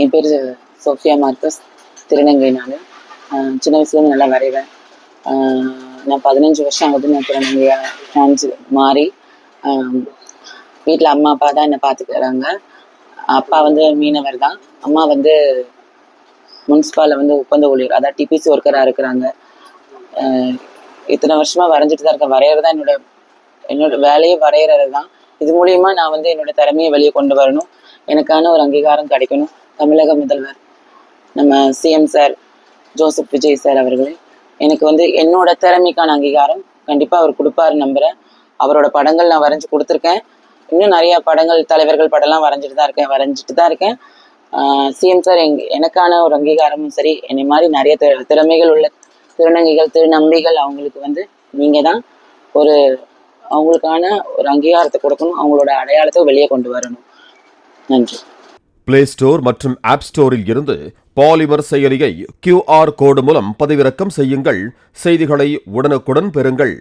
என் பேர் Sofia Marcus, திருநங்கை. நான் சின்ன வயசுலேருந்து நல்லா வரைவேன். நான் 15 வருஷம் ஆகுது நான் திருநங்கையாக மாறி. வீட்டில் அம்மா அப்பா தான் என்னை பார்த்துக்கிறாங்க. அப்பா வந்து மீனவர் தான், அம்மா வந்து முனிசிபாலில் வந்து ஒப்பந்த ஊழியர், அதான் டிபிசி ஒர்க்கராக இருக்கிறாங்க. இத்தனை வருஷமாக வரைஞ்சிட்டு தான் இருக்கேன். வரைகிறது தான் என்னோட வேலையே, வரைகிறது தான். இது மூலியமா நான் வந்து என்னோட திறமையை வெளியே கொண்டு வரணும், எனக்கான ஒரு அங்கீகாரம் கிடைக்கணும். தமிழக முதல்வர் நம்ம CM sir Joseph Vijay sir அவர்களே எனக்கு வந்து என்னோட திறமைக்கான அங்கீகாரம் கண்டிப்பாக அவர் கொடுப்பாரு நம்புகிறேன். அவரோட படங்கள் நான் வரைஞ்சி கொடுத்துருக்கேன். இன்னும் நிறைய படங்கள், தலைவர்கள் படம்லாம் வரைஞ்சிட்டு தான் இருக்கேன். சிஎம் சார் எனக்கான ஒரு அங்கீகாரமும் சரி, என்னை மாதிரி நிறைய திறமைகள் உள்ள திருநங்கைகள், திருநம்பிகள், அவங்களுக்கு வந்து நீங்கள் தான் அவங்களுக்கான ஒரு அங்கீகாரத்தை கொடுக்கணும், அவங்களோட அடையாளத்தை வெளியே கொண்டு வரணும். நன்றி. பிளே ஸ்டோர் மற்றும் ஆப் ஸ்டோரில் இருந்து பாலிமர் செயலியை QR கோடு மூலம் பதிவிறக்கம் செய்யுங்கள். செய்திகளை உடனுக்குடன் பெறுங்கள்.